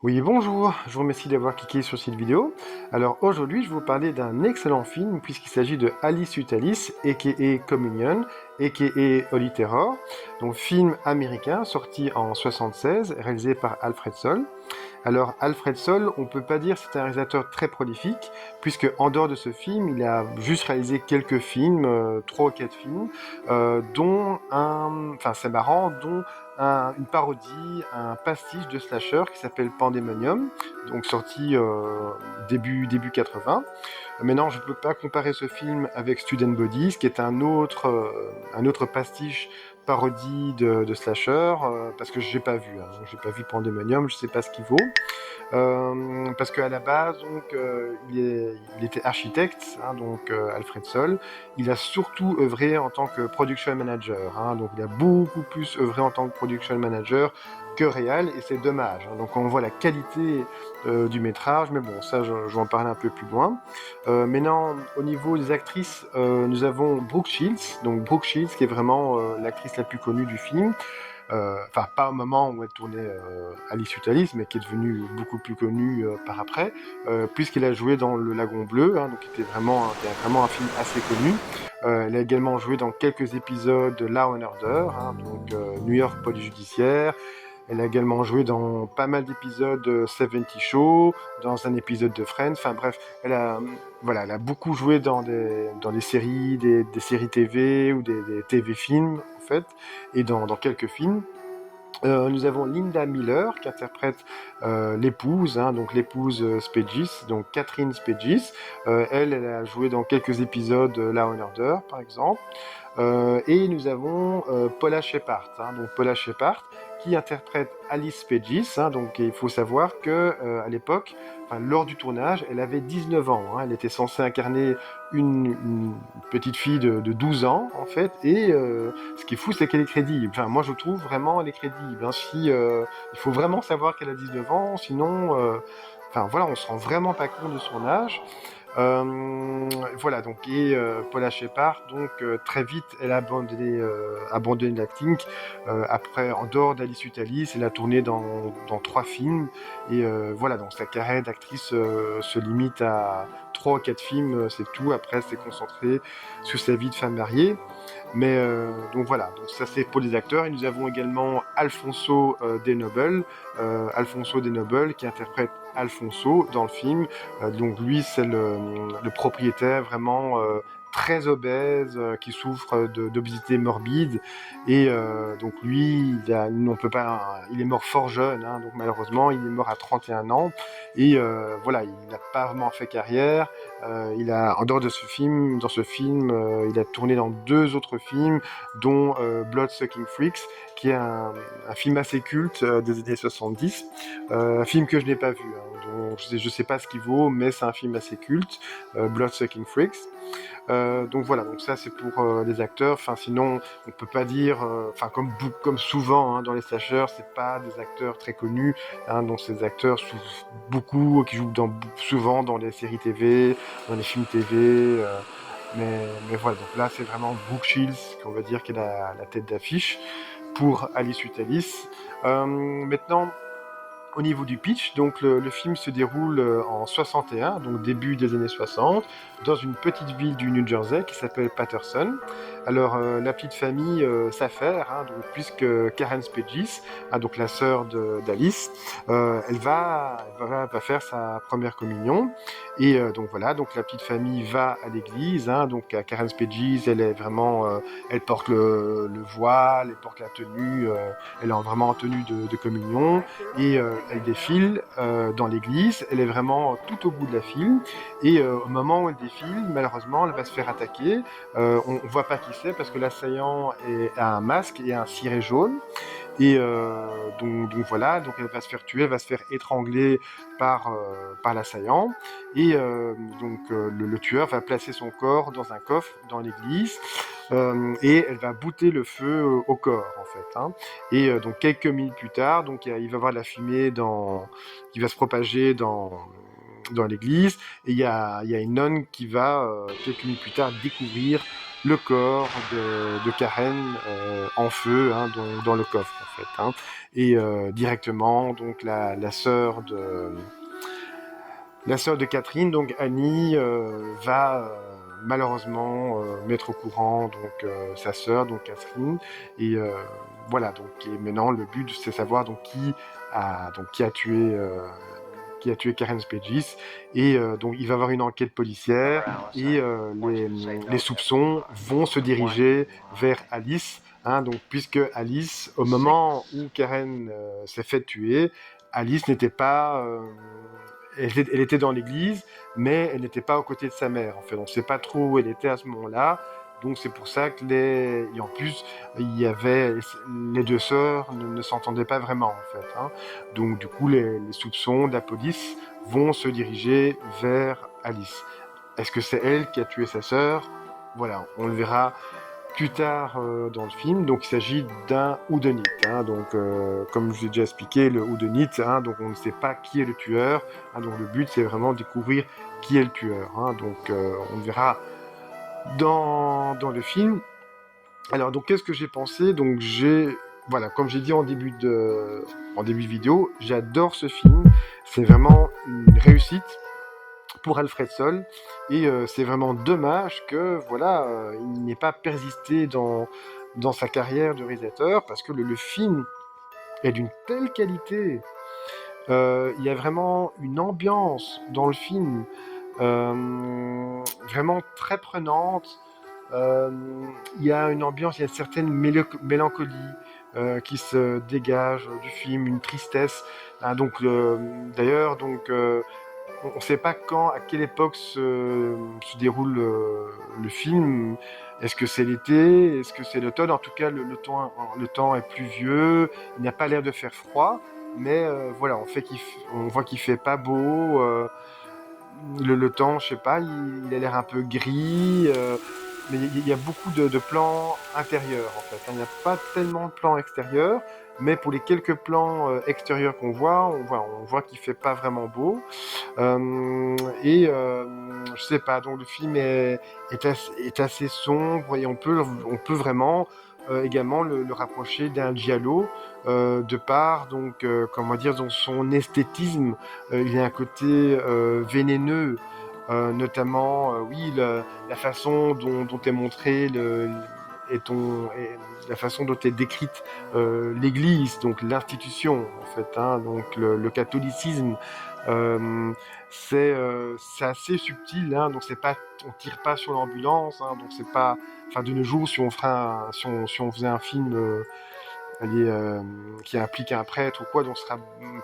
Oui, bonjour, je vous remercie d'avoir cliqué sur cette vidéo. Alors aujourd'hui, je vais vous parler d'un excellent film puisqu'il s'agit de Alice Utalis, aka Communion, aka Holy Terror, donc film américain sorti en 76, réalisé par Alfred Sol. Alors Alfred Sol, on peut pas dire que c'est un réalisateur très prolifique, puisque en dehors de ce film, il a juste réalisé quelques films, 3 ou 4 films, dont enfin c'est marrant, dont une parodie, un pastiche de slasher qui s'appelle Pandemonium, donc sorti début 80. Maintenant, je ne peux pas comparer ce film avec Student Bodies, qui est un autre pastiche parodie de slasher, parce que j'ai pas vu. Hein. J'ai pas vu Pandemonium, je sais pas ce qu'il vaut. Parce qu'à la base, donc, il était architecte, hein, donc Alfred Sol. Il a surtout œuvré en tant que production manager. Hein, donc il a beaucoup plus œuvré en tant que production manager que réal, et c'est dommage. Hein. Donc on voit la qualité du métrage, mais bon, ça, je vais en parler un peu plus loin. Maintenant, au niveau des actrices, nous avons Brooke Shields, donc Brooke Shields qui est vraiment l'actrice la plus connue du film. Enfin pas au moment où elle tournait Alice Utalis, mais qui est devenue beaucoup plus connue par après, puisqu'elle a joué dans Le Lagon Bleu, hein, donc qui était vraiment un film assez connu. Elle a également joué dans quelques épisodes de Law and Order, hein, donc New York Police Judiciaire. Elle a également joué dans pas mal d'épisodes de 70 Show, dans un épisode de Friends. Enfin bref, voilà, elle a beaucoup joué dans des séries, des séries TV ou des TV films en fait, et dans quelques films. Nous avons Linda Miller qui interprète l'épouse, hein, donc l'épouse Spegis, donc Catherine Spegis. Elle a joué dans quelques épisodes de Law and Order, par exemple. Et nous avons Paula Shepherd, hein, donc Paula Shepherd qui interprète Alice Spegis. Hein, donc il faut savoir que à l'époque, enfin, lors du tournage, elle avait 19 ans. Hein, elle était censée incarner une petite fille de 12 ans en fait. Et ce qui est fou, c'est qu'elle est crédible. Enfin, moi, je trouve vraiment elle est crédible. Hein, il faut vraiment savoir qu'elle a 19 ans, sinon, enfin voilà, on se rend vraiment pas compte de son âge. Voilà, donc, et Paula Shepherd, donc très vite, elle a abandonné l'acting. Après, en dehors d'Alice Utalis, elle a tourné dans 3 films. Et voilà, donc sa carrière d'actrice se limite à 3 ou 4 films, c'est tout. Après, elle s'est concentrée sur sa vie de femme mariée. Mais donc voilà, donc ça c'est pour les acteurs. Et nous avons également Alfonso De Noble qui interprète Alfonso dans le film. Donc lui c'est le propriétaire vraiment très obèse qui souffre d'obésité morbide, et donc lui on peut pas, il est mort fort jeune, hein, donc malheureusement il est mort à 31 ans, et voilà, il n'a pas vraiment fait carrière. En dehors de dans ce film, il a tourné dans 2 autres films, dont Bloodsucking Freaks, qui est un film assez culte des années 70, un film que je n'ai pas vu, hein, dont je sais pas ce qu'il vaut, mais c'est un film assez culte, Bloodsucking Freaks. Donc voilà, donc ça c'est pour les acteurs. Enfin sinon, on peut pas dire, enfin comme souvent hein, dans les slashers, c'est pas des acteurs très connus. Hein, donc ces acteurs beaucoup qui jouent souvent dans les séries TV, dans les films TV. Mais voilà, donc là c'est vraiment Brooke Shields qu'on va dire qui est la tête d'affiche pour Alice Utalis. Maintenant, au niveau du pitch, donc le film se déroule en 61, donc début des années 60, dans une petite ville du New Jersey qui s'appelle Patterson. Alors la petite famille s'affaire, hein, donc puisque Karen Spegis, hein, donc la sœur d'Alice, va faire sa première communion. Et donc voilà, donc la petite famille va à l'église. Hein, donc Karen Spegis, elle est vraiment, elle porte le voile, elle porte la tenue, elle est vraiment en tenue de communion, et elle défile dans l'église. Elle est vraiment tout au bout de la file, et au moment où elle défile, malheureusement, elle va se faire attaquer. On voit pas qui c'est parce que l'assaillant a un masque et un ciré jaune. Et donc voilà, donc elle va se faire tuer, elle va se faire étrangler par l'assaillant. Et donc le tueur va placer son corps dans un coffre dans l'église, et elle va bouter le feu au corps en fait. Hein. Et donc quelques minutes plus tard, donc il va y avoir de la fumée qui va se propager dans l'église, et il y a une nonne qui va quelques minutes plus tard découvrir le corps de Karen en feu, hein, dans le coffre en fait. Hein. et directement donc la sœur de Catherine, donc Annie, va malheureusement mettre au courant donc sa sœur, donc Catherine, et voilà, donc et maintenant le but c'est savoir donc qui a tué Karen Spegis, et donc il va y avoir une enquête policière, et les soupçons vont se diriger vers Alice, hein, donc puisque Alice, au moment où Karen s'est fait tuer, Alice n'était pas elle était dans l'église, mais elle n'était pas aux côtés de sa mère. En fait, on ne sait pas trop où elle était à ce moment-là. Donc c'est pour ça que et en plus, il y avait les deux sœurs ne s'entendaient pas vraiment en fait, hein. Donc du coup, les soupçons de la police vont se diriger vers Alice. Est-ce que c'est elle qui a tué sa sœur? Voilà, on le verra plus tard dans le film. Donc il s'agit d'un whodunit, hein. Donc comme je vous ai déjà expliqué, le whodunit, hein, donc on ne sait pas qui est le tueur, hein. Donc le but c'est vraiment de découvrir qui est le tueur, hein. Donc on le verra dans le film. Alors donc qu'est-ce que j'ai pensé? Donc voilà, comme j'ai dit en début de vidéo, j'adore ce film. C'est vraiment une réussite pour Alfred Sol, et c'est vraiment dommage que voilà il n'ait pas persisté dans sa carrière de réalisateur, parce que le film est d'une telle qualité. Il y a vraiment une ambiance dans le film vraiment très prenante. Euh, il y a une ambiance, il y a une certaine mélancolie qui se dégage du film, une tristesse, hein. Donc d'ailleurs donc on ne sait pas quand, à quelle époque se déroule le film. Est-ce que c'est l'été? Est-ce que c'est l'automne? En tout cas, le temps est pluvieux. Il n'y a pas l'air de faire froid. Mais voilà, on voit qu'il fait pas beau. Le temps, je sais pas, il a l'air un peu gris. Mais il y a beaucoup de plans intérieurs, en fait, hein. Il n'y a pas tellement de plans extérieurs. Mais pour les quelques plans extérieurs qu'on voit, on voit qu'il fait pas vraiment beau. Et je sais pas, donc le film est assez sombre, et on peut vraiment également le rapprocher d'un giallo de par donc comment dire, dans son esthétisme. Il y a un côté vénéneux, notamment oui la façon dont est montré la façon dont est décrite l'Église, donc l'institution en fait, hein, donc le catholicisme. Euh, c'est assez subtil, hein, donc c'est pas, on tire pas sur l'ambulance, hein, donc c'est pas, enfin de nos jours, si on faisait un film qui implique un prêtre ou quoi, donc ce sera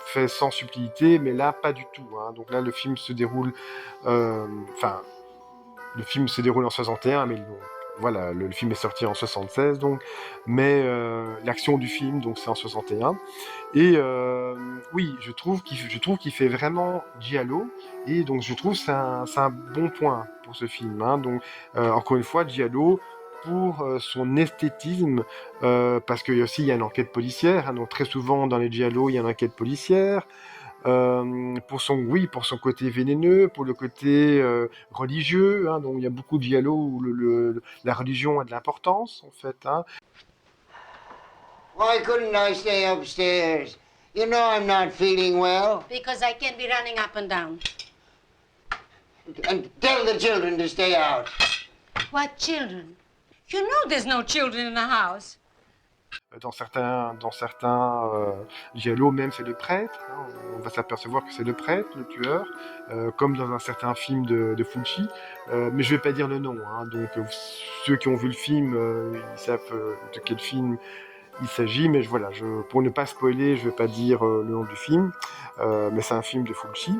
fait sans subtilité, mais là pas du tout, hein. Donc là le film se déroule, enfin le film se déroule en 61, mais voilà, le film est sorti en 76, donc, mais l'action du film, donc c'est en 61. Et oui, je trouve qu'il fait vraiment giallo, et donc je trouve que c'est un bon point pour ce film, hein. Donc encore une fois, giallo pour son esthétisme, parce qu'il y a aussi il y a une enquête policière, hein. Donc très souvent dans les giallo il y a une enquête policière. Pour son côté vénéneux, pour le côté religieux, hein. Donc il y a beaucoup de giallo où la religion a de l'importance en fait, hein. Why couldn't I stay upstairs? You know I'm not feeling well. Because I can't be running up and down. And tell the children to stay out. What children? You know there's no children in the house. Dans certains giallo, même c'est le prêtre, hein. On va s'apercevoir que c'est le prêtre, le tueur, comme dans un certain film de Fulci, mais je vais pas dire le nom, hein. Donc ceux qui ont vu le film, ils savent de quel film il s'agit, mais voilà, pour ne pas spoiler, je vais pas dire le nom du film, mais c'est un film de Fulci,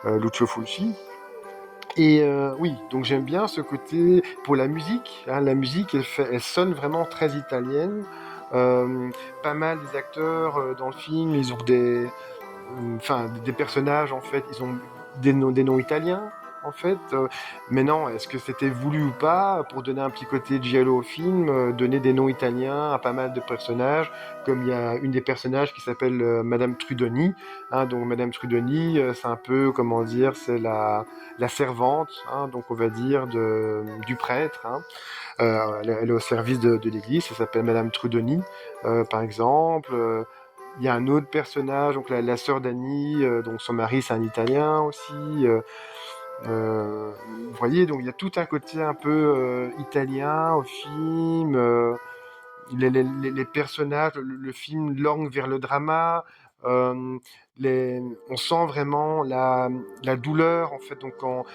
Lucio Fulci. Et oui, donc j'aime bien ce côté pour la musique, hein. La musique, elle sonne vraiment très italienne. Euh, Pas mal des acteurs dans le film, ils ont des personnages en fait, ils ont des noms italiens en fait. Maintenant, est-ce que c'était voulu ou pas pour donner un petit côté giallo au film, donner des noms italiens à pas mal de personnages, comme il y a une des personnages qui s'appelle Madame Trudoni, hein. Donc Madame Trudoni, c'est un peu, comment dire, c'est la servante, hein, donc on va dire du prêtre, hein. Elle est au service de l'église, elle s'appelle Madame Trudoni, par exemple. Il y a un autre personnage, donc la sœur d'Annie, donc son mari c'est un Italien aussi. Vous voyez, donc il y a tout un côté un peu italien au film. Les personnages, le film l'orgue vers le drama. euh, on sent vraiment la douleur en fait. Donc quand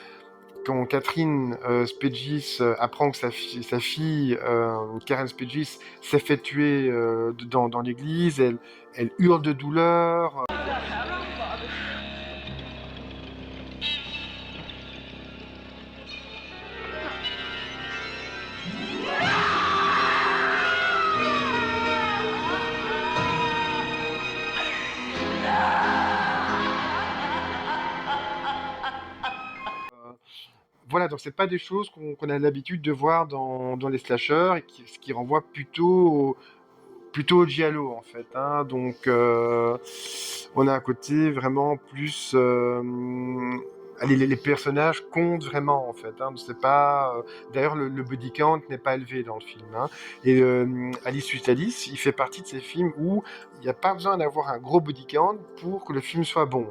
Catherine Spegis apprend que sa fille Karen Spegis s'est fait tuer dans l'église, elle hurle de douleur. Voilà, donc c'est pas des choses qu'on a l'habitude de voir dans les slashers, et ce qui renvoie plutôt au giallo en fait, hein. Donc on a un côté vraiment plus allez, les personnages comptent vraiment en fait, hein. C'est pas d'ailleurs le body count n'est pas élevé dans le film, hein. Et Alice suit Alice, il fait partie de ces films où il n'y a pas besoin d'avoir un gros body count pour que le film soit bon.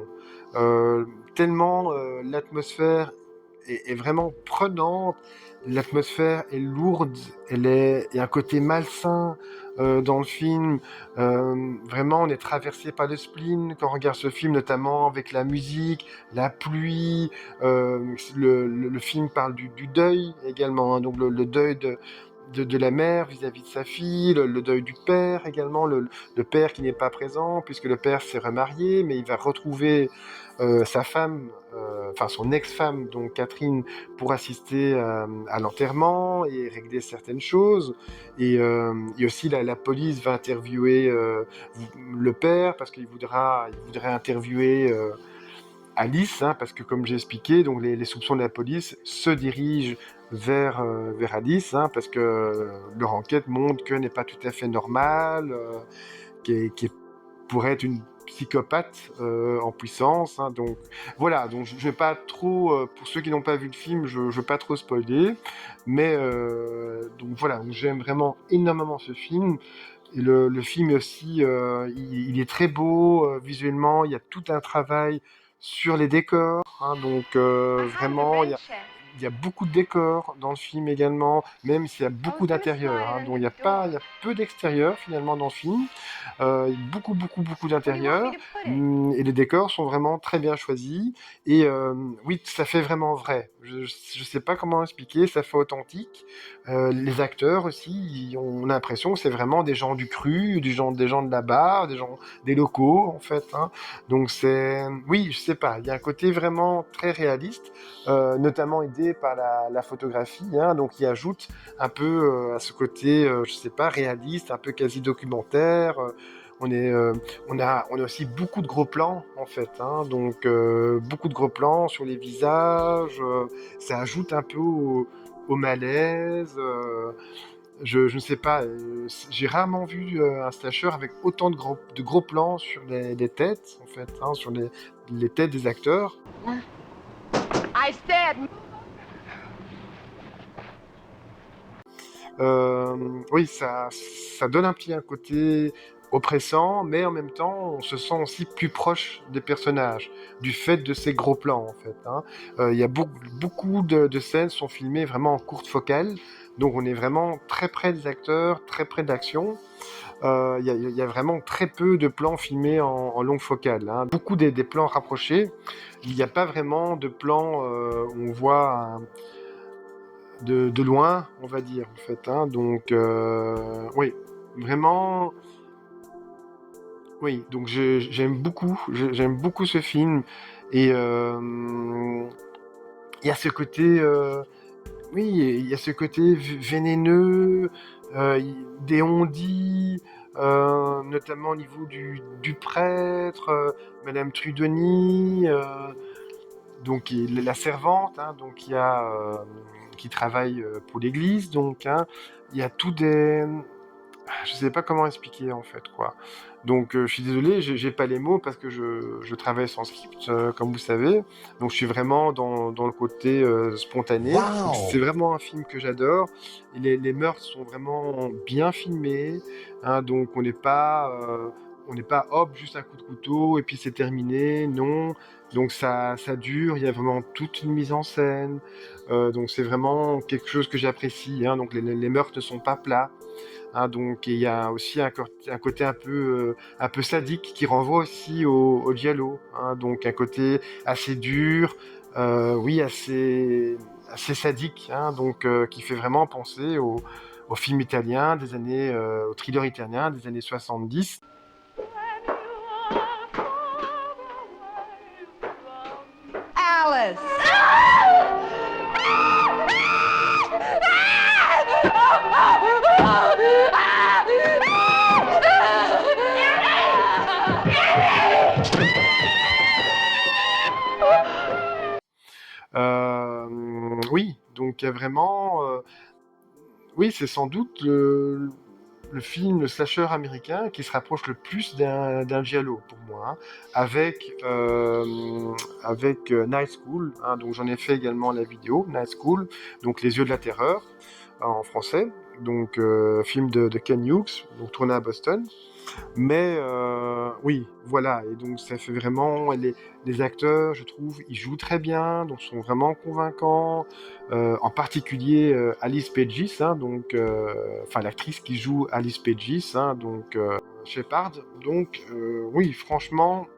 Tellement l'atmosphère est vraiment prenante, l'atmosphère est lourde, il y a un côté malsain dans le film. Vraiment, on est traversé par le spleen quand on regarde ce film, notamment avec la musique, la pluie. Le film parle du deuil également, hein, donc le deuil de la mère vis-à-vis de sa fille, le deuil du père également, le père qui n'est pas présent, puisque le père s'est remarié, mais il va retrouver sa femme, enfin son ex-femme, donc Catherine, pour assister à l'enterrement et régler certaines choses. Et aussi la police va interviewer le père, parce qu'il voudrait interviewer Alice, hein, parce que comme j'ai expliqué, donc les soupçons de la police se dirigent vers Alice, hein, parce que leur enquête montre qu'elle n'est pas tout à fait normale, qui pourrait être une psychopathe en puissance, hein. Donc voilà, donc je vais pas trop, pour ceux qui n'ont pas vu le film, je vais pas trop spoiler, mais donc voilà, donc j'aime vraiment énormément ce film. Et le film aussi, il est très beau visuellement, il y a tout un travail sur les décors, hein, donc vraiment, il y a beaucoup de décors dans le film également, même s'il y a beaucoup d'intérieur, hein, donc il y a peu d'extérieur finalement dans le film, beaucoup d'intérieur, et les décors sont vraiment très bien choisis, et oui, ça fait vraiment vrai. Je sais pas comment expliquer, ça fait authentique. Les acteurs aussi, on a l'impression que c'est vraiment des gens du cru, des gens de là-bas, des locaux en fait, hein. Donc oui, je sais pas, il y a un côté vraiment très réaliste, notamment aidé par la photographie, hein, donc il ajoute un peu à ce côté, je sais pas, réaliste, un peu quasi documentaire. On est, on a aussi beaucoup de gros plans en fait, hein, donc beaucoup de gros plans sur les visages. Ça ajoute un peu au malaise. Je ne sais pas, j'ai rarement vu un slasher avec autant de gros plans sur les têtes, en fait, hein, sur les têtes des acteurs. I said, Oui, ça donne un côté oppressant, mais en même temps, on se sent aussi plus proche des personnages, du fait de ces gros plans, en fait, hein. Il y a beaucoup de scènes sont filmées vraiment en courte focale, donc on est vraiment très près des acteurs, très près de l'action. Il y a vraiment très peu de plans filmés en longue focale, hein. Beaucoup des plans rapprochés. Il n'y a pas vraiment de plans où on voit de loin, on va dire, en fait, hein. Donc, oui, vraiment, oui. Donc, j'aime beaucoup ce film. Et il y a ce côté, oui, il y a ce côté vénéneux, des on-dit, notamment au niveau du prêtre, Madame Trudoni, donc la servante, hein, donc qui travaille pour l'église, donc, hein, il y a tout des, je sais pas comment expliquer en fait quoi. Donc je suis désolé, j'ai pas les mots parce que je travaille sans script, comme vous savez. Donc je suis vraiment dans le côté spontané. Donc, c'est vraiment un film que j'adore. Et les meurtres sont vraiment bien filmés, hein, donc on n'est pas hop, juste un coup de couteau et puis c'est terminé, non. Donc ça dure, il y a vraiment toute une mise en scène. Donc c'est vraiment quelque chose que j'apprécie, hein. Donc les meurtres ne sont pas plats. Hein, donc il y a aussi un côté un peu sadique qui renvoie aussi au giallo. Hein, donc un côté assez dur, oui, assez sadique, hein, donc qui fait vraiment penser au film italien des années, au thriller italien des années 70. Alice! Oui, donc il y a vraiment, oui, c'est sans doute le film, le slasher américain qui se rapproche le plus d'un giallo pour moi, hein, avec Night School, hein, donc j'en ai fait également la vidéo, Night School, donc Les Yeux de la Terreur, en français, donc film de Ken Hughes, donc tourné à Boston. Mais oui, voilà, et donc ça fait vraiment, les acteurs, je trouve, ils jouent très bien, donc sont vraiment convaincants, en particulier Alice Pegis, hein, donc, enfin l'actrice qui joue Alice Pegis, hein, donc Shepard, donc oui, franchement,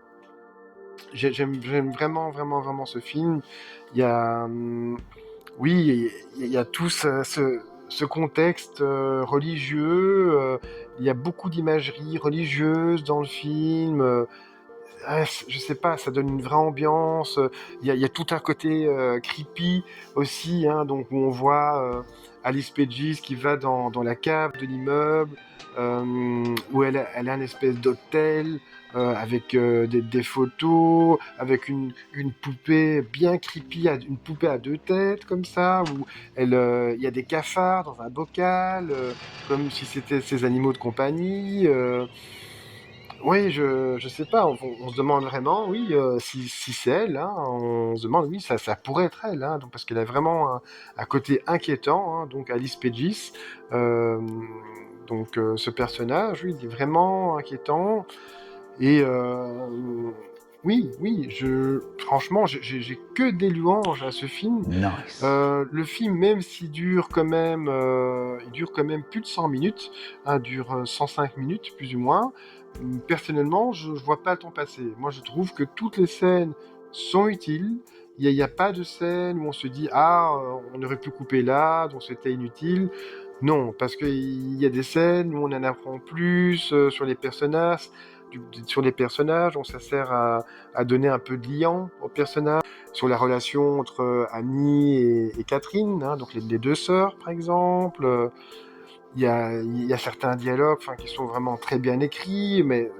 j'aime vraiment, vraiment, vraiment ce film. Il y a, oui, il y a tout ce contexte religieux. Il y a beaucoup d'imagerie religieuse dans le film. Je sais pas, ça donne une vraie ambiance. Il y a tout un côté creepy aussi, hein, donc où on voit Alice Pegis qui va dans la cave de l'immeuble, où elle a une espèce d'hôtel avec des photos, avec une poupée bien creepy, une poupée à deux têtes comme ça, où il y a des cafards dans un bocal, comme si c'était ses animaux de compagnie. Oui, je sais pas, on se demande vraiment, oui, si c'est elle, hein, on se demande, oui, ça pourrait être elle, hein, donc, parce qu'elle a vraiment un côté inquiétant, hein, donc Alice Pegis, euh, donc ce personnage, oui, il est vraiment inquiétant, et oui, franchement, j'ai que des louanges à ce film. Nice. Le film, même s'il dure il dure quand même plus de 100 minutes, hein, dure 105 minutes plus ou moins. Personnellement, je vois pas le temps passer. Moi, je trouve que toutes les scènes sont utiles. Il y a pas de scène où on se dit ah, on aurait pu couper là, donc c'était inutile. Non, parce qu'il y a des scènes où on en apprend plus sur les personnages, on ça sert à donner un peu de liant aux personnages, sur la relation entre Annie et Catherine, hein, donc les deux sœurs par exemple. Il y a certains dialogues, enfin, qui sont vraiment très bien écrits, mais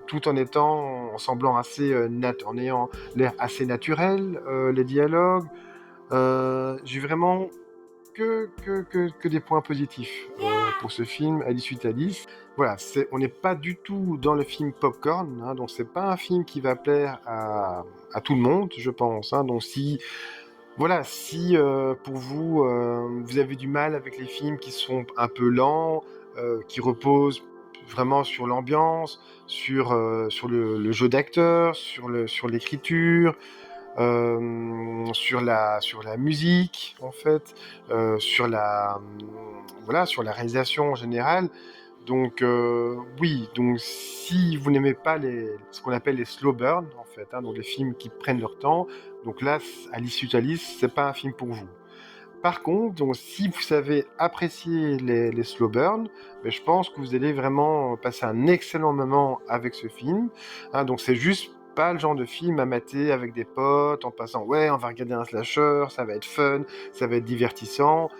tout en étant, en semblant en ayant l'air assez naturel, les dialogues. J'ai vraiment que des points positifs pour ce film, Alice suite Alice. Voilà, on n'est pas du tout dans le film popcorn, hein, donc c'est pas un film qui va plaire à tout le monde, je pense. Hein, donc si pour vous, vous avez du mal avec les films qui sont un peu lents, qui reposent vraiment sur l'ambiance, sur le jeu d'acteur, sur l'écriture, sur la musique en fait, voilà, sur la réalisation en général. Donc oui, donc si vous n'aimez pas ce qu'on appelle les slow burn en fait, hein, donc les films qui prennent leur temps, donc là, Alice suite Alice, c'est pas un film pour vous. Par contre, donc, si vous savez apprécier les slow burn, ben, je pense que vous allez vraiment passer un excellent moment avec ce film. Hein, donc c'est juste pas le genre de film à mater avec des potes en passant ouais, on va regarder un slasher, ça va être fun, ça va être divertissant.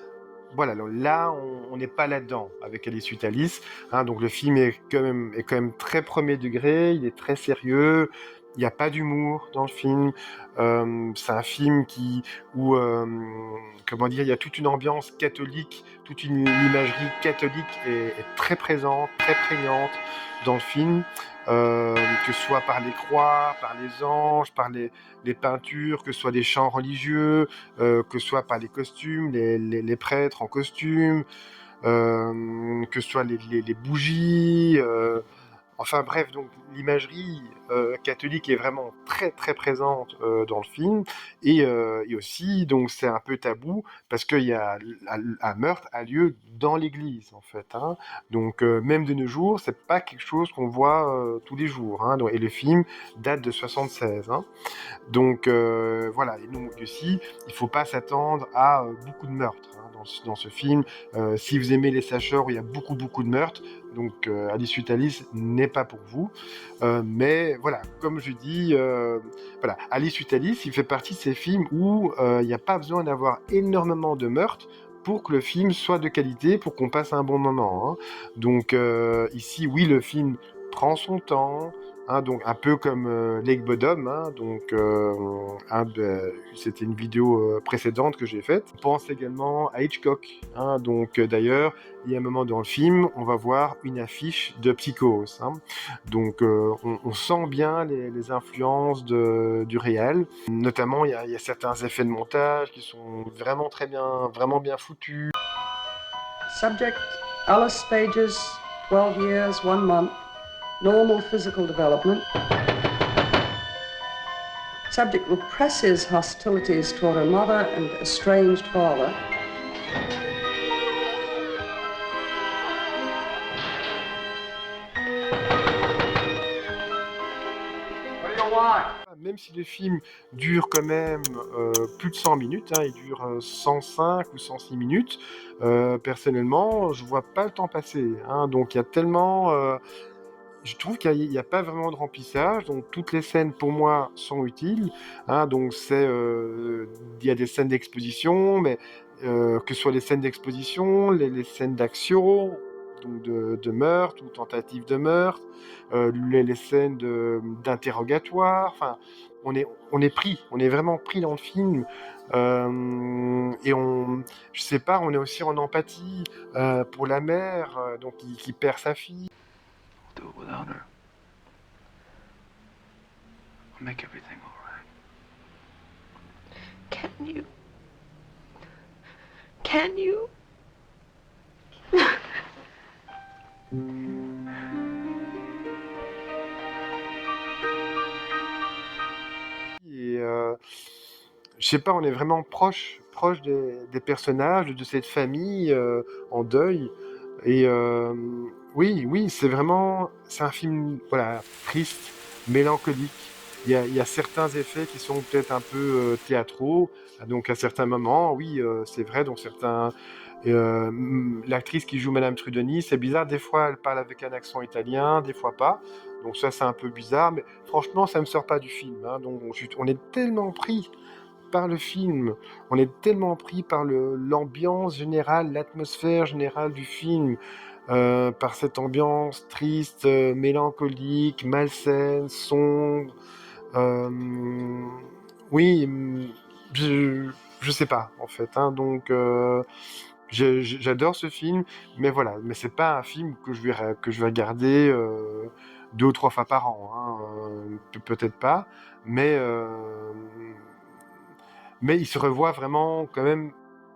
Voilà, donc là, on n'est pas là-dedans avec Alice suite Alice. Hein, donc le film est quand même très premier degré, il est très sérieux, il n'y a pas d'humour dans le film. C'est un film où, comment dire, il y a toute une ambiance catholique, toute une imagerie catholique est très présente, très prégnante dans le film. Que ce soit par les croix, par les anges, par les peintures, que ce soit des chants religieux, que ce soit par les costumes, les prêtres en costume, que ce soit les bougies. Enfin bref, donc l'imagerie catholique est vraiment très très présente dans le film, et aussi donc c'est un peu tabou parce qu'il y a un meurtre a lieu dans l'église en fait, hein. Donc même de nos jours, c'est pas quelque chose qu'on voit tous les jours, hein. Et le film date de 76, hein. Donc voilà, et donc aussi, il faut pas s'attendre à beaucoup de meurtres, hein, dans ce film. Si vous aimez les slashers où il y a beaucoup beaucoup de meurtres, donc Alice Sutalis n'est pas pour vous. Mais voilà, comme je dis, voilà, Alice Sutalis, il fait partie de ces films où il n'y a pas besoin d'avoir énormément de meurtres pour que le film soit de qualité, pour qu'on passe un bon moment, hein. Donc ici, oui, le film prend son temps, hein, donc un peu comme Lake Bottom, hein, donc c'était une vidéo précédente que j'ai faite. On pense également à Hitchcock, hein, donc d'ailleurs, il y a un moment dans le film, on va voir une affiche de Psychose, hein. Donc on sent bien les influences du réel. Notamment, il y a certains effets de montage qui sont vraiment très bien, vraiment bien foutus. Subject, Alice Stages, 12 years, 1 month, normal physical development. Subject represses hostilities toward her mother and estranged father. Même si le film dure quand même plus de 100 minutes, hein, il dure 105 ou 106 minutes, personnellement, je vois pas le temps passer, hein. Donc il y a tellement... je trouve qu'il n'y a pas vraiment de remplissage, donc toutes les scènes pour moi sont utiles, hein. Donc il y a des scènes d'exposition, mais que ce soit les scènes d'exposition, les scènes d'action, donc de meurtre ou tentative de meurtre, les scènes d'interrogatoire, enfin, on est pris, on est vraiment pris dans le film, et je sais pas, on est aussi en empathie pour la mère, donc qui perd sa fille. Do it without her. I'll make everything all right. Can you? Can you? Et je sais pas, on est vraiment proche des personnages, de cette famille en deuil. Et oui, c'est un film, voilà, triste, mélancolique. Il y a certains effets qui sont peut-être un peu théâtraux, donc à certains moments, oui, c'est vrai, donc l'actrice qui joue Madame Trudoni, c'est bizarre, des fois elle parle avec un accent italien, des fois pas, donc ça c'est un peu bizarre, mais franchement ça me sort pas du film, hein. Donc on est tellement pris par le film, on est tellement pris par l'ambiance générale, l'atmosphère générale du film, par cette ambiance triste, mélancolique, malsaine, sombre. Oui, je sais pas en fait, hein, donc j'adore ce film, mais voilà, mais c'est pas un film que je vais regarder 2 ou 3 fois par an, hein, peut-être pas, mais il se revoit vraiment quand même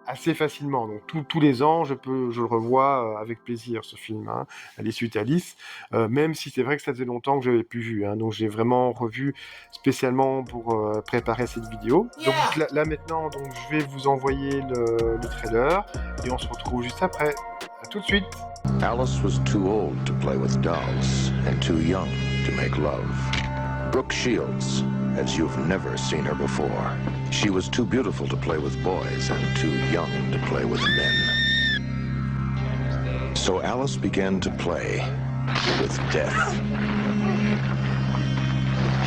assez facilement. Donc tous les ans, je le revois avec plaisir, ce film, hein, Alice Sutalis, même si c'est vrai que ça faisait longtemps que je l'avais plus vu, hein, donc j'ai vraiment revu spécialement pour préparer cette vidéo. Donc là maintenant, donc, je vais vous envoyer le trailer et on se retrouve juste après. À tout de suite. Alice was too old to play with dolls and too young to make love. Brooke Shields, as you've never seen her before. She was too beautiful to play with boys and too young to play with men. So Alice began to play with death.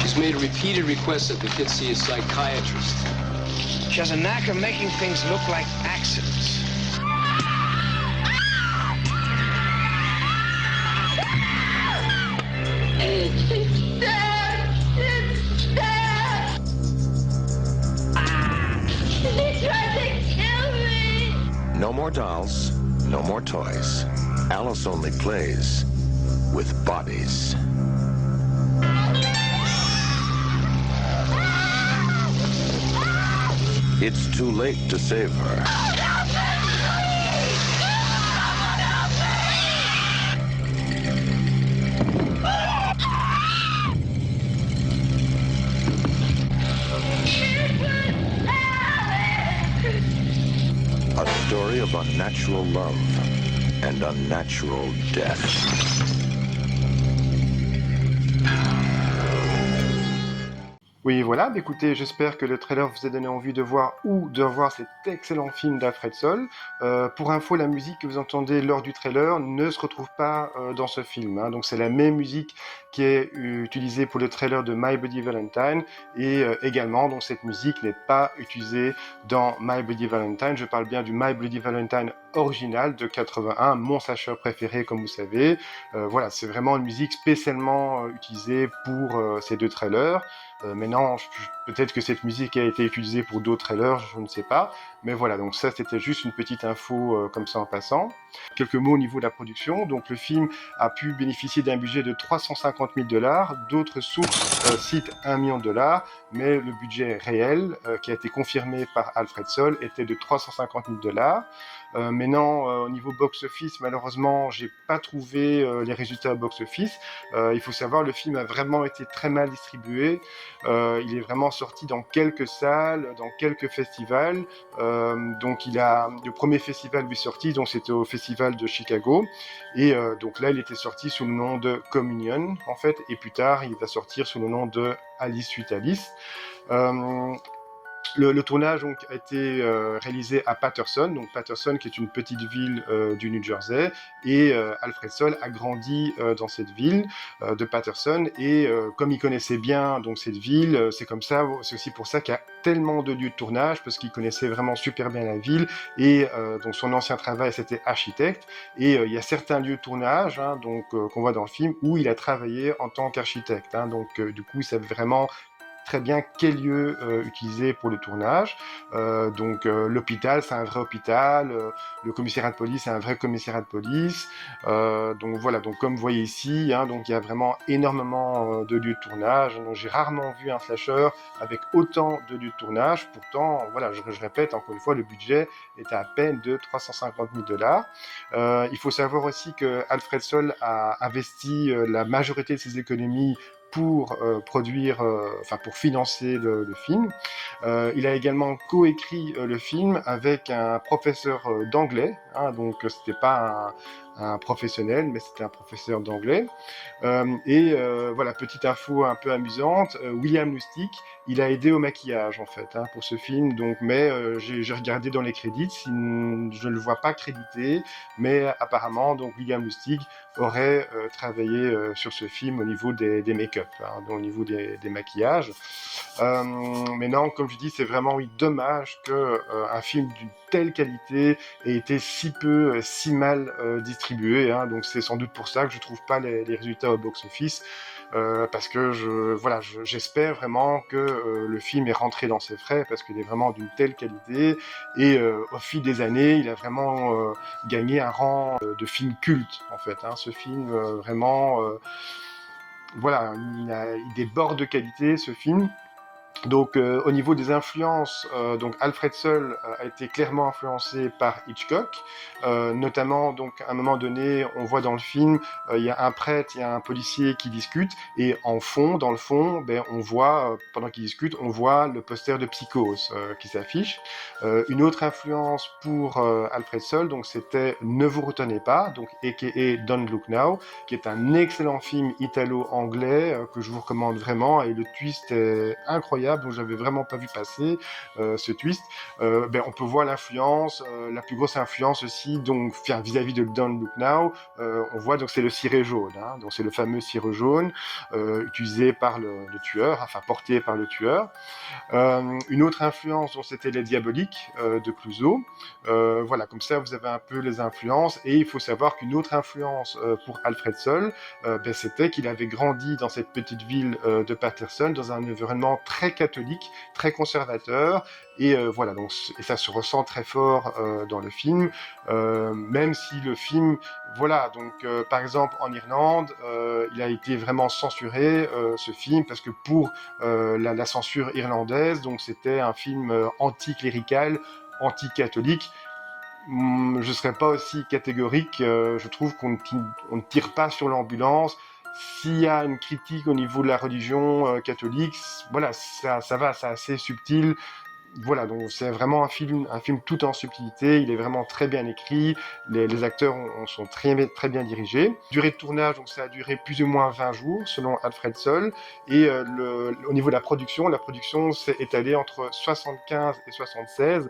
She's made repeated requests that the kid see a psychiatrist. She has a knack of making things look like accidents. No more dolls, no more toys. Alice only plays with bodies. It's too late to save her. story of unnatural love and unnatural death. Oui, voilà, écoutez, j'espère que le trailer vous a donné envie de voir ou de revoir cet excellent film d'Alfred Soll. Pour info, la musique que vous entendez lors du trailer ne se retrouve pas dans ce film, hein. Donc c'est la même musique qui est utilisée pour le trailer de My Bloody Valentine et également, donc cette musique n'est pas utilisée dans My Bloody Valentine. Je parle bien du My Bloody Valentine original de 81, mon slasher préféré comme vous savez. Voilà, c'est vraiment une musique spécialement utilisée pour ces deux trailers. Maintenant, peut-être que cette musique a été utilisée pour d'autres trailers, je ne sais pas. Mais voilà, donc ça c'était juste une petite info comme ça en passant. Quelques mots au niveau de la production. Donc le film a pu bénéficier d'un budget de 350 000 $. D'autres sources citent 1 million de $, mais le budget réel qui a été confirmé par Alfred Soll était de 350 000 $. Maintenant, au niveau box-office, malheureusement, j'ai pas trouvé les résultats au box-office. Il faut savoir, le film a vraiment été très mal distribué. Il est vraiment sorti dans quelques salles, dans quelques festivals. Donc, le premier festival lui est sorti, donc c'était au festival de Chicago. Et donc là, il était sorti sous le nom de Communion, en fait. Et plus tard, il va sortir sous le nom de Alice Suite Alice. Le tournage donc, a été réalisé à Paterson, donc Paterson qui est une petite ville du New Jersey, et Alfred Soll a grandi dans cette ville de Paterson, et comme il connaissait bien donc cette ville, c'est aussi pour ça qu'il y a tellement de lieux de tournage, parce qu'il connaissait vraiment super bien la ville, et donc son ancien travail c'était architecte, et il y a certains lieux de tournage hein, donc qu'on voit dans le film où il a travaillé en tant qu'architecte, hein, donc du coup il savait vraiment très bien quel lieu utiliser pour le tournage. Donc l'hôpital, c'est un vrai hôpital. Le commissariat de police, c'est un vrai commissariat de police. Donc voilà, donc comme vous voyez ici, hein, donc il y a vraiment énormément de lieux de tournage. Donc j'ai rarement vu un slasher avec autant de lieux de tournage. Pourtant, voilà, je répète encore une fois, le budget était à peine de 350 000 $. Il faut savoir aussi que Alfred Soll a investi la majorité de ses économies pour pour financer le film. Il a également coécrit le film avec un professeur d'anglais, hein, donc c'était pas un professionnel, mais c'était un professeur d'anglais. Voilà, petite info un peu amusante, William Lustig, il a aidé au maquillage en fait hein, pour ce film, donc, mais j'ai regardé dans les crédits, je ne le vois pas crédité, mais apparemment donc William Lustig aurait travaillé sur ce film au niveau des make-up, hein, donc au niveau des maquillages. Mais non, comme je dis, c'est vraiment dommage qu'un film d'une telle qualité ait été si mal distribué, hein, donc c'est sans doute pour ça que je trouve pas les résultats au box-office, parce que j'espère vraiment que le film est rentré dans ses frais, parce qu'il est vraiment d'une telle qualité, et au fil des années, il a vraiment gagné un rang de film culte, en fait, hein, ce film, vraiment, voilà, il déborde de qualité, ce film. Donc au niveau des influences, donc Alfred Soll a été clairement influencé par Hitchcock, notamment donc à un moment donné, on voit dans le film, il y a un prêtre, il y a un policier qui discutent, et dans le fond, on voit pendant qu'ils discutent, on voit le poster de Psychose qui s'affiche. Une autre influence pour Alfred Soll, donc c'était Ne vous retenez pas, donc aka Don't Look Now, qui est un excellent film italo-anglais que je vous recommande vraiment, et le twist est incroyable. Donc j'avais vraiment pas vu passer ce twist. On peut voir l'influence, la plus grosse influence aussi, donc vis-à-vis de Don't Look Now, on voit donc c'est le ciré jaune, hein, donc c'est le fameux ciré jaune utilisé par le tueur, enfin porté par le tueur. Une autre influence, donc c'était Les Diaboliques de Clouseau. Voilà, comme ça vous avez un peu les influences, et il faut savoir qu'une autre influence pour Alfred Soll, c'était qu'il avait grandi dans cette petite ville de Paterson, dans un environnement très catholique, très conservateur, et voilà, donc, et ça se ressent très fort dans le film, même si le film, voilà, donc par exemple en Irlande, il a été vraiment censuré, ce film, parce que pour la censure irlandaise, donc c'était un film anticlérical, anti-catholique. Je ne serais pas aussi catégorique, je trouve qu'on ne tire pas sur l'ambulance. S'il y a une critique au niveau de la religion catholique, voilà, ça va, c'est assez subtil. voilà, donc c'est vraiment un film tout en subtilité, il est vraiment très bien écrit, les acteurs sont très bien dirigés. Durée de tournage, donc ça a duré plus ou moins 20 jours, selon Alfred Soll, et au niveau de la production s'est étalée entre 75 et 76,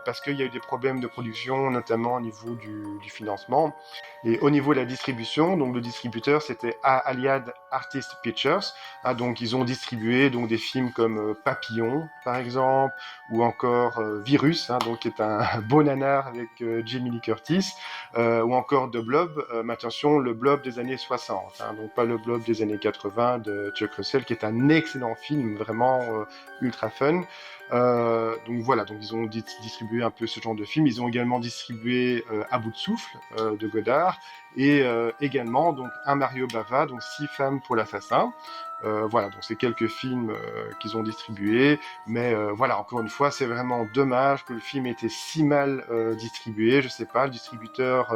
parce qu'il y a eu des problèmes de production, notamment au niveau du financement. Et au niveau de la distribution, donc le distributeur c'était Aliad Artist Pictures, donc ils ont distribué donc des films comme Papillon par exemple, ou encore Virus, donc qui est un beau nanar avec Jamie Lee Curtis, ou encore The Blob, mais attention, le Blob des années 60, donc pas le Blob des années 80 de Chuck Russell, qui est un excellent film, vraiment ultra fun. Donc voilà, donc ils ont distribué un peu ce genre de film. Ils ont également distribué À bout de souffle de Godard, et également donc un Mario Bava, donc 6 femmes pour l'assassin. Voilà, donc c'est quelques films qu'ils ont distribués, mais voilà, encore une fois, c'est vraiment dommage que le film ait été si mal distribué. Je sais pas, le distributeur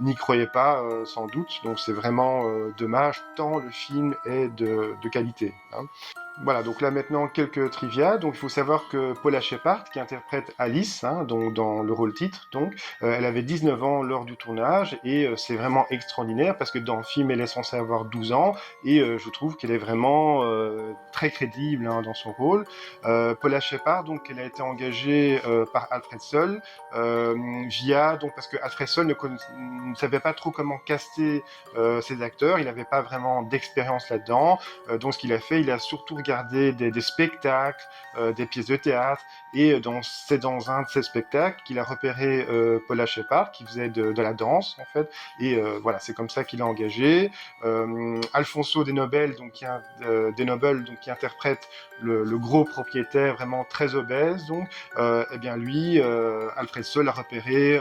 n'y croyait pas, sans doute, donc c'est vraiment dommage, tant le film est de qualité. Voilà, donc là maintenant quelques trivia. Donc il faut savoir que Paula Sheppard, qui interprète Alice, donc dans le rôle titre, donc elle avait 19 ans lors du tournage, et c'est vraiment extraordinaire parce que dans le film elle est censée avoir 12 ans, et je trouve qu'elle est vraiment très crédible dans son rôle. Paula Sheppard, donc elle a été engagée par Alfred Soll via, donc parce que Alfred Soll ne savait pas trop comment caster ses acteurs, il n'avait pas vraiment d'expérience là-dedans, donc ce qu'il a fait, il a surtout regardé des spectacles, des pièces de théâtre, et c'est dans un de ces spectacles qu'il a repéré Paula Sheppard, qui faisait de la danse en fait, et voilà, c'est comme ça qu'il a engagé. Alfonso De Nobel, donc qui interprète le gros propriétaire vraiment très obèse, donc eh bien lui, Alfred Soll l'a repéré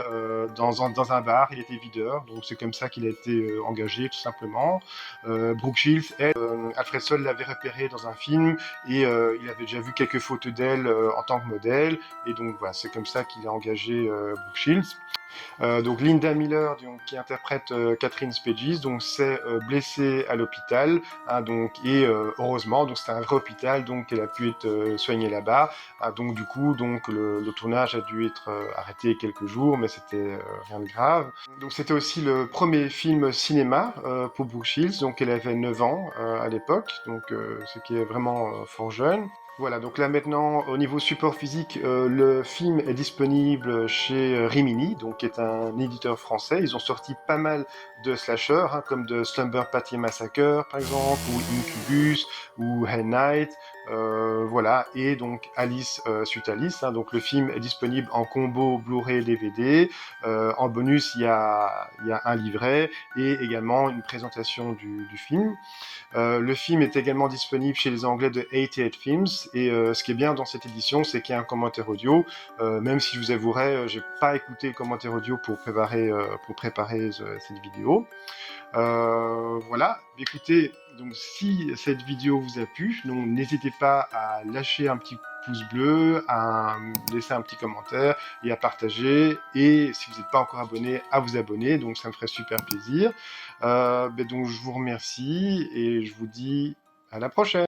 dans un bar, il était videur, donc c'est comme ça qu'il a été engagé tout simplement. Brooke Shields, Alfred Soll l'avait repéré dans un film, et il avait déjà vu quelques photos d'elle en tant que modèle, et donc voilà, c'est comme ça qu'il a engagé Brooke Shields. Donc Linda Miller, qui interprète Catherine Spegis, donc s'est blessée à l'hôpital, donc, et heureusement, donc c'était un vrai hôpital, donc elle a pu être soignée là-bas. Donc du coup, donc le tournage a dû être arrêté quelques jours, mais c'était rien de grave. Donc c'était aussi le premier film cinéma pour Brooke Shields, donc elle avait 9 ans à l'époque, donc ce qui est vraiment fort jeune. Voilà, donc là maintenant, au niveau support physique, le film est disponible chez Rimini, donc qui est un éditeur français. Ils ont sorti pas mal de slashers, comme de Slumber Party Massacre par exemple, ou Incubus, ou Hell Night, voilà, et donc Alice suite Alice, donc le film est disponible en combo Blu-ray DVD, en bonus il y a un livret, et également une présentation du film. Le film est également disponible chez les Anglais de 88 Films, et ce qui est bien dans cette édition, c'est qu'il y a un commentaire audio, même si je vous avouerai, j'ai pas écouté le commentaire audio pour préparer cette vidéo. Voilà, écoutez, donc si cette vidéo vous a plu, donc n'hésitez pas à lâcher un petit pouce bleu, à laisser un petit commentaire et à partager, et si vous n'êtes pas encore abonné, à vous abonner, donc ça me ferait super plaisir. Donc je vous remercie et je vous dis à la prochaine.